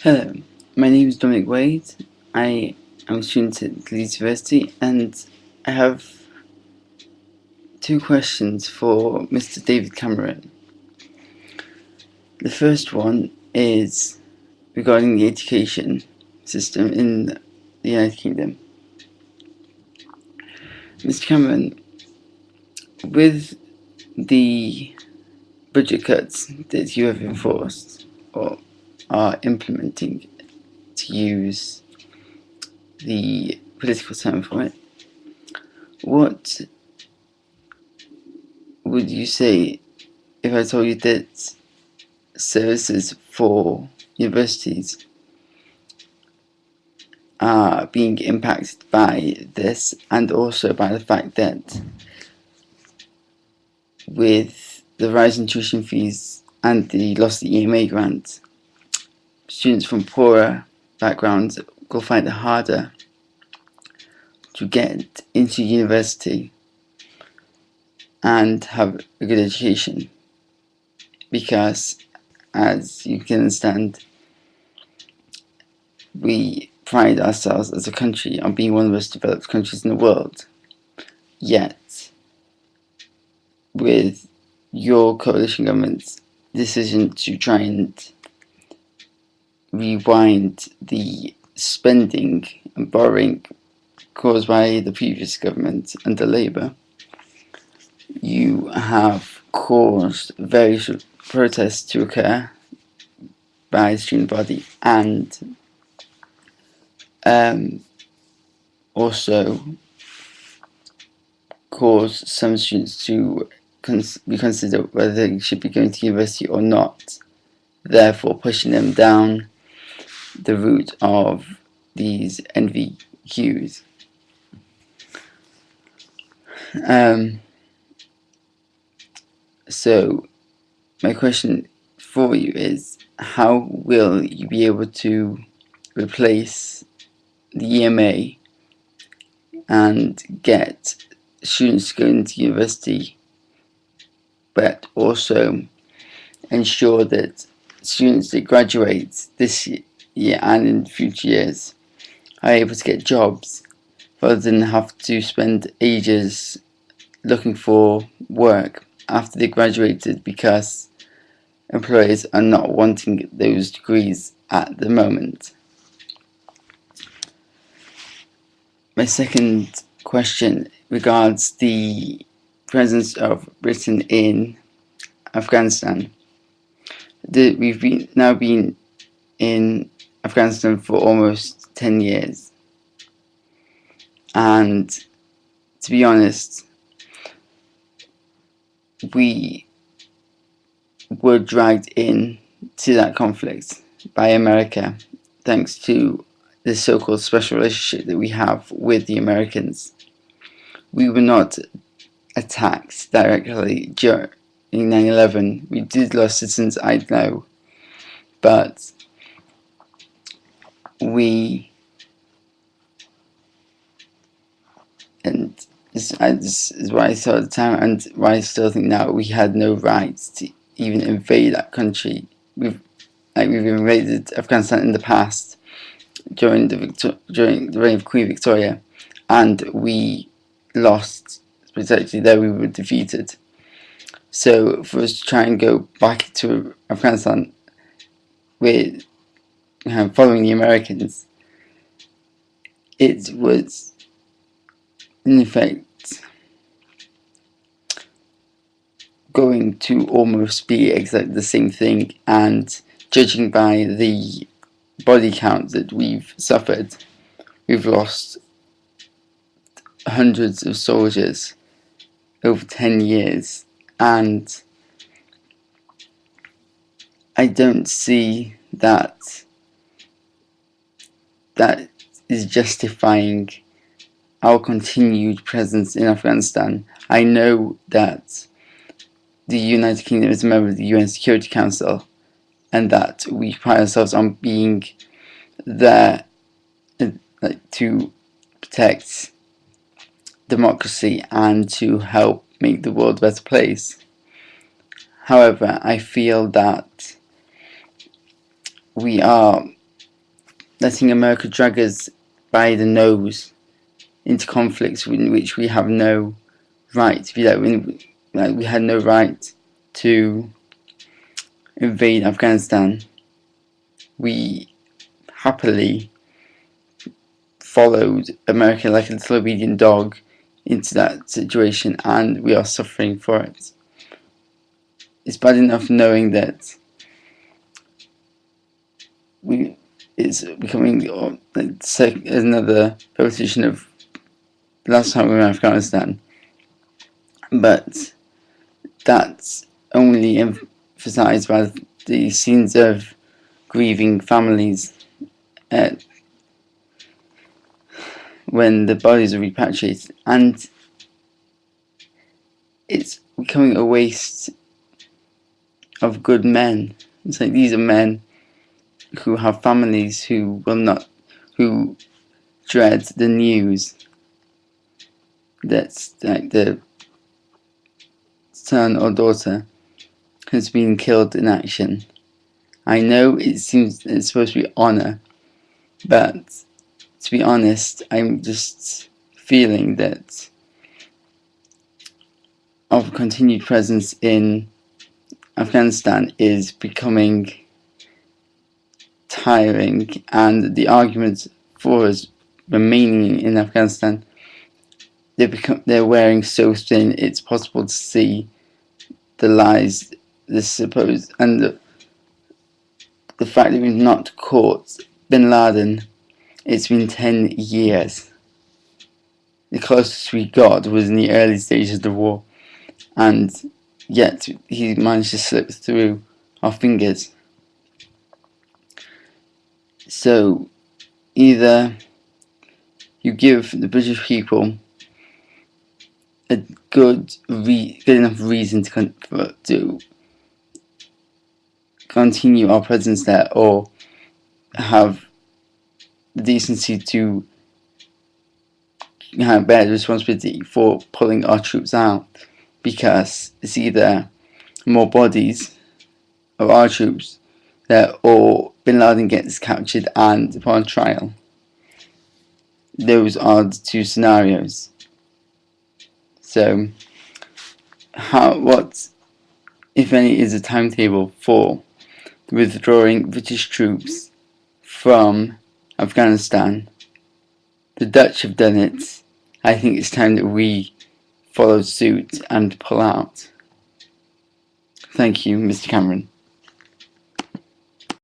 Hello, my name is Dominic Wade. I am a student at Leeds University and I have two questions for Mr. David Cameron. The first one is regarding the education system in the United Kingdom. Mr. Cameron, with the budget cuts that you have enforced or are implementing, to use the political term for it, what would you say if I told you that services for universities are being impacted by this, and also by the fact that with the rise in tuition fees and the loss of the EMA grant, students from poorer backgrounds will find it harder to get into university and have a good education, because, as you can understand, we pride ourselves as a country on being one of the most developed countries in the world. Yet, with your coalition government's decision to try and rewind the spending and borrowing caused by the previous government under Labour, you have caused various protests to occur by the student body, and also cause some students to reconsider whether they should be going to university or not, therefore pushing them down the route of these NVQs. So my question for you is, how will you be able to replace the EMA and get students going into university, but also ensure that students that graduate this year and in future years are able to get jobs rather than have to spend ages looking for work after they graduated, because employers are not wanting those degrees at the moment. My second question regards the presence of Britain in Afghanistan. We've now been in Afghanistan for almost 10 years, and to be honest, we were dragged in to that conflict by America thanks to the so-called special relationship that we have with the Americans. We were not attacked directly during 9/11. We did lose citizens, I know, but and this is what I thought at the time, and what I still think now, we had no right to even invade that country. We've invaded Afghanistan in the past during the reign of Queen Victoria, and we lost. Particularly there, we were defeated. So for us to try and go back to Afghanistan with following the Americans, it was in effect going to almost be exactly the same thing, and judging by the body count that we've suffered, we've lost hundreds of soldiers over 10 years, and I don't see that is justifying our continued presence in Afghanistan. I know that the United Kingdom is a member of the UN Security Council, and that we pride ourselves on being there to protect democracy and to help make the world a better place. However, I feel that we are letting America drag us by the nose into conflicts in which we have no right to be like we had no right to invade Afghanistan. We happily followed America like a little obedient dog into that situation, and we are suffering for it. It's bad enough knowing that it's becoming like another repetition of last time we were in Afghanistan, but that's only emphasised by the scenes of grieving families when the bodies are repatriated, and it's becoming a waste of good men. It's like these are men who have families who dread the news that like the son or daughter has been killed in action. I know it seems it's supposed to be honour, but to be honest, I'm just feeling that our continued presence in Afghanistan is becoming tiring, and the arguments for us remaining in Afghanistan, they're wearing so thin it's possible to see the lies, the supposed, and the fact that we've not caught bin Laden. It's been 10 years. The closest we got was in the early stages of the war, and yet he managed to slip through our fingers. So either you give the British people a good enough reason to continue our presence there, or have the decency to bear the responsibility for pulling our troops out, because it's either more bodies of our troops there, or bin Laden gets captured and put on trial. Those are the two scenarios. So, what, if any, is a timetable for withdrawing British troops from Afghanistan? The Dutch have done it. I think it's time that we follow suit and pull out. Thank you, Mr. Cameron.